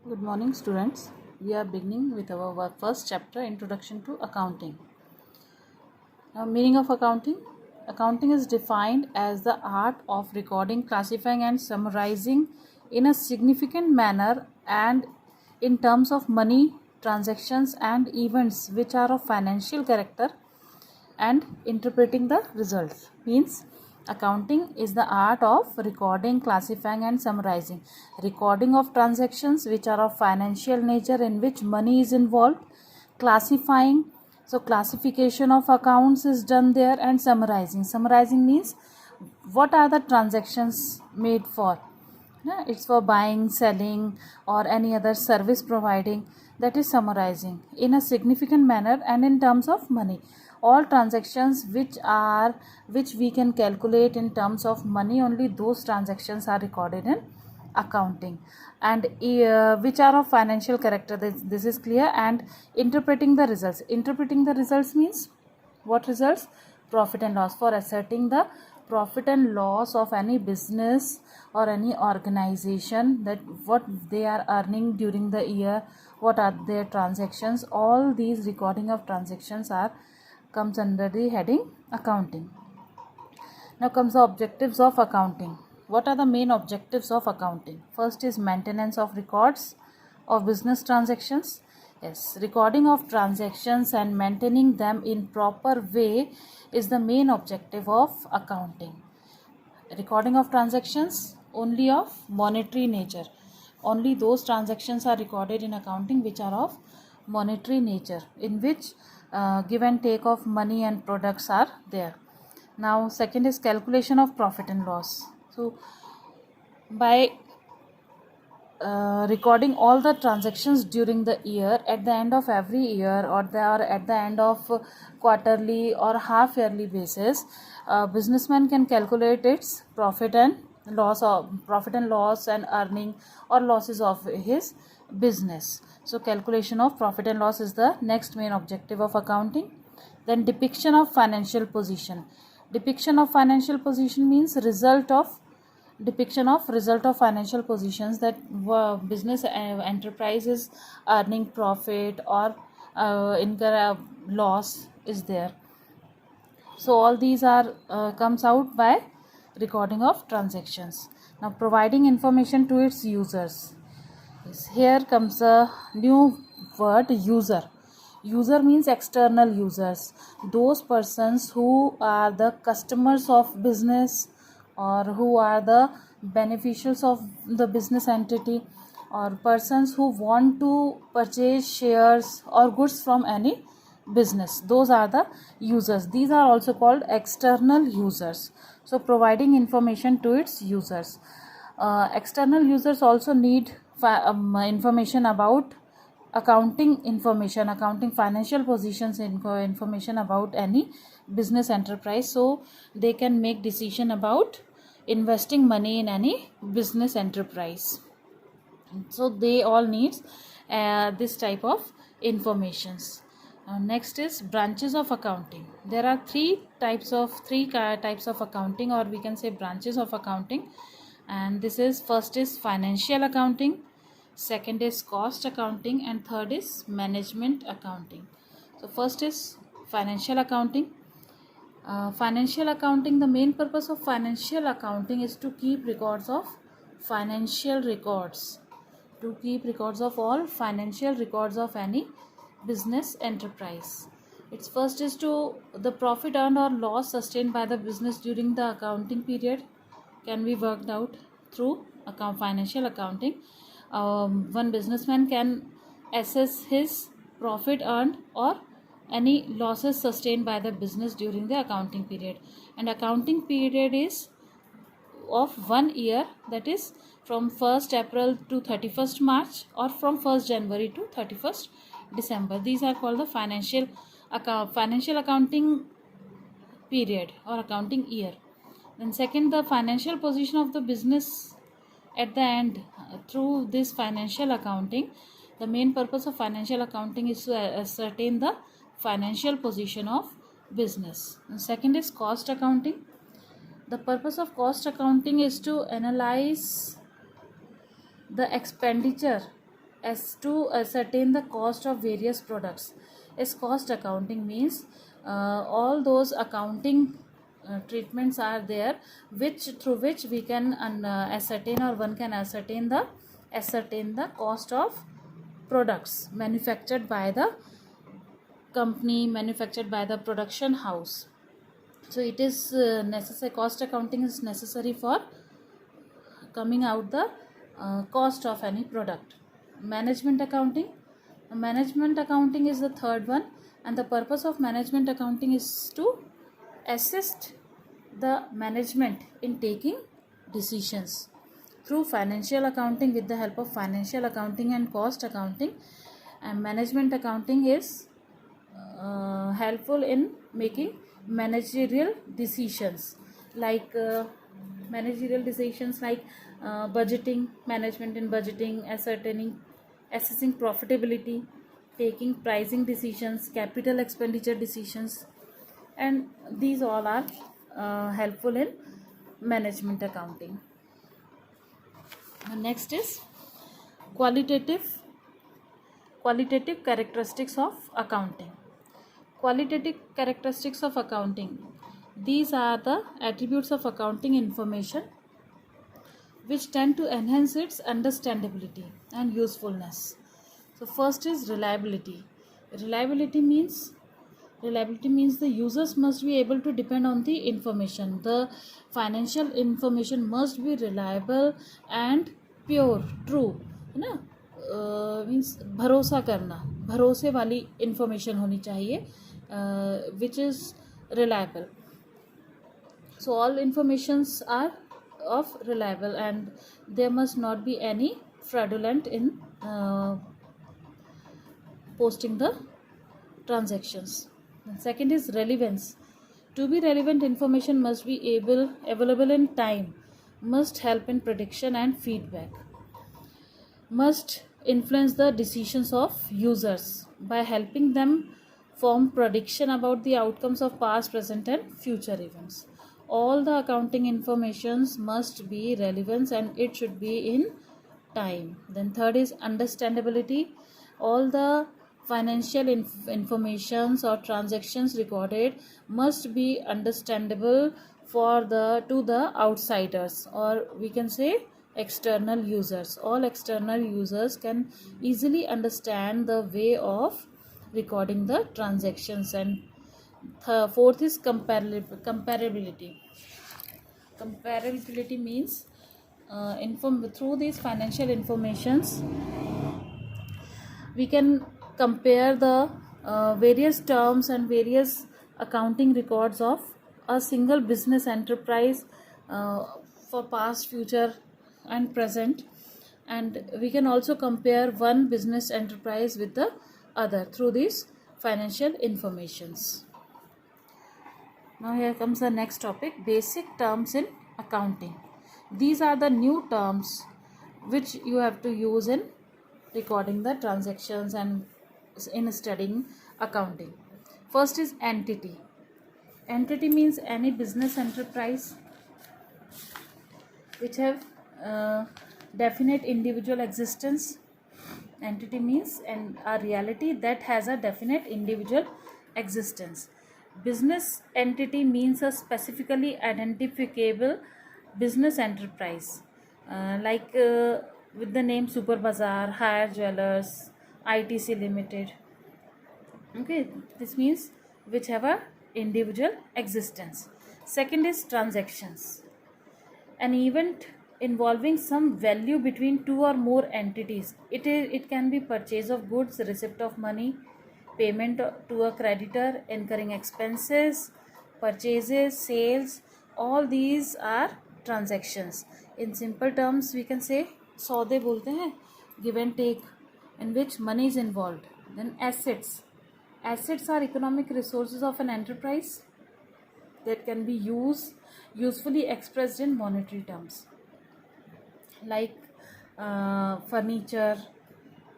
Good morning, students. We are beginning with our first chapter, Introduction to Accounting. Now, meaning of accounting. Accounting is defined as the art of recording, classifying, and summarizing in a significant manner and in terms of money, transactions, and events which are of financial character and interpreting the results. Means accounting is the art of recording, classifying, and summarizing. Recording of transactions which are of financial nature in which money is involved. Classifying, so classification of accounts is done there, and summarizing means what are the transactions made for. It's for buying, selling, or any other service providing. That is summarizing in a significant manner and in terms of money. All transactions which we can calculate in terms of money, only those transactions are recorded in accounting, and which are of financial character. This is clear. And interpreting the results means what results? Profit and loss. For asserting the profit and loss of any business or any organization, that what they are earning during the year, what are their transactions, all these recording of transactions are comes under the heading accounting. Now comes the objectives of accounting. What are the main objectives of accounting? First is maintenance of records of business transactions. Yes, recording of transactions and maintaining them in proper way is the main objective of accounting. Recording of transactions only of monetary nature. Only those transactions are recorded in accounting which are of monetary nature, in which give and take of money and products are there. Now second is calculation of profit and loss. So by recording all the transactions during the year, at the end of every year, or at the end of quarterly or half yearly basis, businessman can calculate its profit and loss and earning or losses of his business. So calculation of profit and loss is the next main objective of accounting. Then depiction of financial position. Depiction of financial position means result of financial positions, that business enterprise is earning profit or incur loss is there. So all these are comes out by recording of transactions. Now providing information to its users. Yes, here comes a new word, user. User means external users, those persons who are the customers of business, or who are the beneficiaries of the business entity, or persons who want to purchase shares or goods from any business. Those are the users. These are also called external users. So providing information to its users. External users also need information about accounting information, accounting financial positions, information about any business enterprise, so they can make decision about investing money in any business enterprise. So they all needs this type of informations. Next is branches of accounting. There are three types of accounting, or we can say branches of accounting. And this is, first is financial accounting, second is cost accounting, and third is management accounting. So first is financial accounting. Financial accounting, the main purpose of financial accounting is to keep records of financial records, to keep records of all financial records of any business enterprise. Its first is to the profit earned or loss sustained by the business during the accounting period can be worked out through financial accounting. One businessman can assess his profit earned or any losses sustained by the business during the accounting period. And accounting period is of 1 year, that is from 1st April to 31st March, or from 1st January to 31st December. These are called the financial accounting period or accounting year. Then second, the financial position of the business at the end. Through this financial accounting, the main purpose of financial accounting is to ascertain the financial position of business. And second is cost accounting. The purpose of cost accounting is to analyze the expenditure as to ascertain the cost of various products. As cost accounting means all those accounting treatments are there which through which we can ascertain, or one can ascertain the cost of products manufactured by the company, manufactured by the production house. So it is necessary, cost accounting is necessary for coming out the cost of any product. Management accounting is the third one, and the purpose of management accounting is to assist the management in taking decisions through financial accounting. With the help of financial accounting and cost accounting, and management accounting is helpful in making managerial decisions like budgeting, management in budgeting, assessing profitability, taking pricing decisions, capital expenditure decisions, and these all are helpful in management accounting. Next is qualitative characteristics of accounting. Qualitative characteristics of accounting. These are the attributes of accounting information which tend to enhance its understandability and usefulness. So first is reliability. Reliability means the users must be able to depend on the information. The financial information must be reliable and pure, true, है ना, means भरोसा करना, भरोसे वाली information होनी चाहिए, which is reliable. So all informations are of reliable, and there must not be any fraudulent in posting the transactions. And second is relevance. To be relevant, information must be available in time, must help in prediction and feedback, must influence the decisions of users by helping them form prediction about the outcomes of past, present and future events. All the accounting informations must be relevant and it should be in time. Then third is understandability. All the financial informations or transactions recorded must be understandable to the outsiders, or we can say external users. All external users can easily understand the way of recording the transactions. And fourth is comparability. Comparability means through these financial informations we can compare the various terms and various accounting records of a single business enterprise for past, future and present, and we can also compare one business enterprise with the other through these financial informations. Now here comes the next topic, basic terms in accounting. These are the new terms which you have to use in recording the transactions and in studying accounting. First is entity. Entity means any business enterprise which have definite individual existence. Entity means a reality that has a definite individual existence. Business entity means a specifically identifiable business enterprise, with the name Super Bazaar, Hire Jewelers, ITC Limited. Okay, this means which have a individual existence. Second is transactions. An event involving some value between two or more entities. It can be purchase of goods, receipt of money, payment to a creditor, incurring expenses, purchases, sales. All these are transactions. In simple terms we can say सौदे बोलते हैं, give and take, in which money is involved. Then assets. Assets are economic resources of an enterprise that can be usefully expressed in monetary terms, like furniture,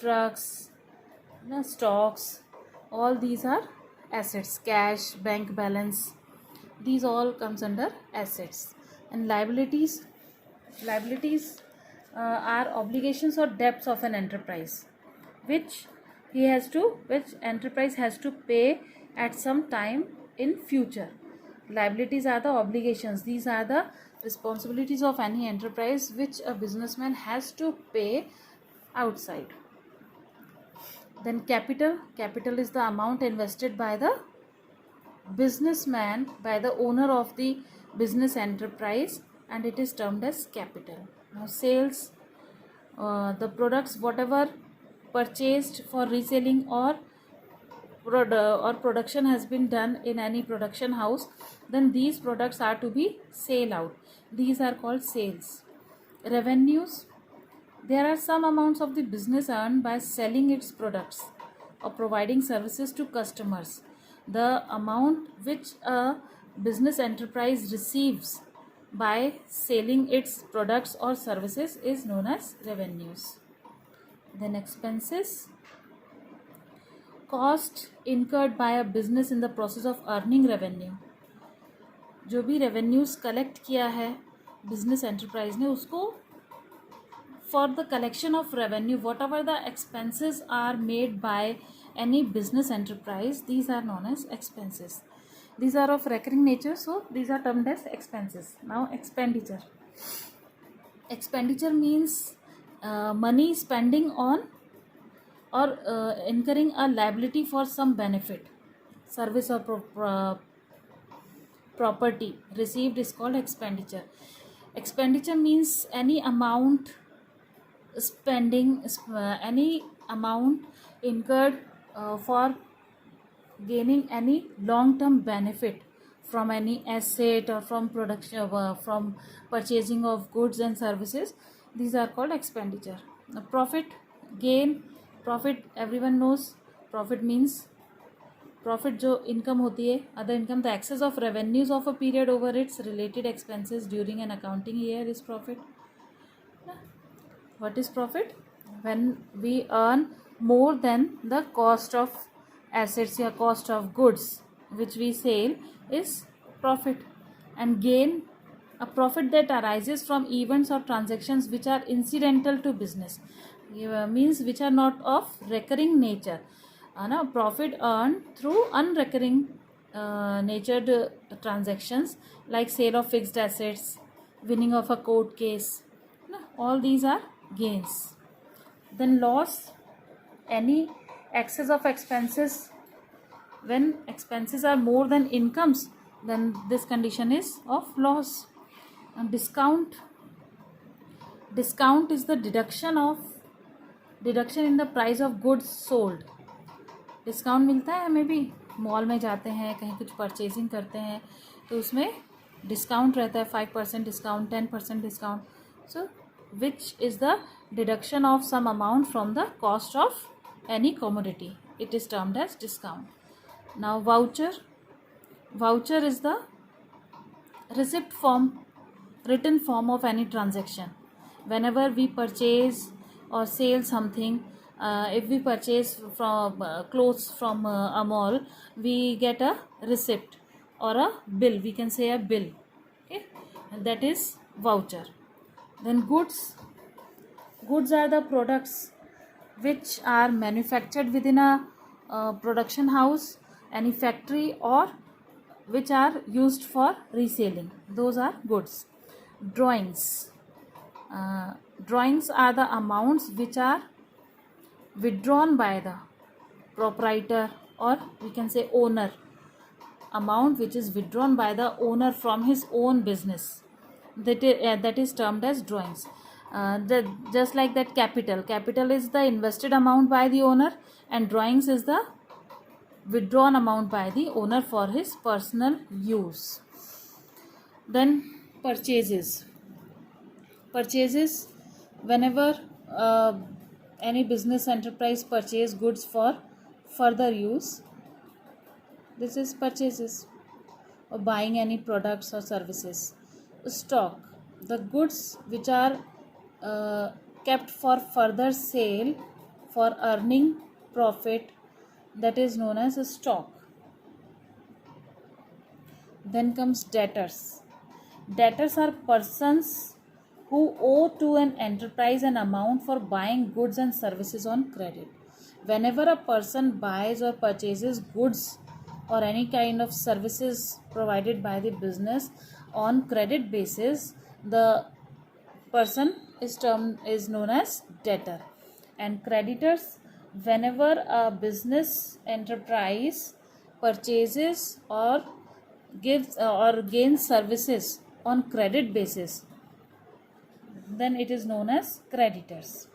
trucks, stocks. All these are assets. Cash, bank balance, these all comes under assets. And liabilities are obligations or debts of an enterprise, which which enterprise has to pay at some time in future. Liabilities are the obligations. These are the responsibilities of any enterprise which a businessman has to pay outside. Then capital is the amount invested by the businessman, by the owner of the business enterprise, and it is termed as capital. Now sales, the products whatever purchased for reselling or production has been done in any production house, then these products are to be sale out. These are called sales. Revenues, there are some amounts of the business earned by selling its products or providing services to customers. The amount which a business enterprise receives by selling its products or services is known as revenues. Then expenses, cost incurred by a business in the process of earning revenue. जो भी revenues collect किया है business enterprise ने, उसको for the collection of revenue, whatever the expenses are made by any business enterprise, these are known as expenses. These are of recurring nature, so these are termed as expenses. Now expenditure. Expenditure means money spending on or incurring a liability for some benefit, service or property received is called expenditure. Expenditure means any amount any amount incurred for gaining any long-term benefit from any asset or from production from purchasing of goods and services. These are called expenditure. Profit, gain. Profit, everyone knows profit means profit जो income होती है, other income, the excess of revenues of a period over its related expenses during an accounting year is profit. What is profit? When we earn more than the cost of assets या cost of goods which we sell is profit. And gain, a profit that arises from events or transactions which are incidental to business, means which are not of recurring nature. Profit earned through unrecurring natured transactions like sale of fixed assets, winning of a court case. All these are gains. Then loss, any excess of expenses. When expenses are more than incomes, then this condition is of loss. And discount is the deduction in the price of goods sold. Discount मिलता है हमें भी, mall में जाते हैं, कहीं कुछ purchasing करते हैं तो उसमें डिस्काउंट रहता है, 5% discount, 10% discount. So which is the deduction of some amount from the cost of any commodity. It is termed as discount. Now voucher is the receipt form, written form of any transaction. Whenever we purchase or sell something, if we purchase from clothes from a mall, we get a receipt or a bill. We can say a bill. Okay, and that is voucher. Then goods are the products which are manufactured within a production house, any factory, or which are used for reselling. Those are goods. Drawings are the amounts which are withdrawn by the proprietor, or we can say owner. Amount which is withdrawn by the owner from his own business, that is termed as drawings. Just like that, capital is the invested amount by the owner, and drawings is the withdrawn amount by the owner for his personal use. Then purchases, whenever any business enterprise purchase goods for further use, this is purchases, or buying any products or services. Stock, the goods which are kept for further sale for earning profit, that is known as a stock. Then comes debtors. Debtors are persons who owe to an enterprise an amount for buying goods and services on credit. Whenever a person buys or purchases goods or any kind of services provided by the business on credit basis, the person is known as debtor. And creditors, whenever a business enterprise purchases or gives or gains services on credit basis, then it is known as creditors.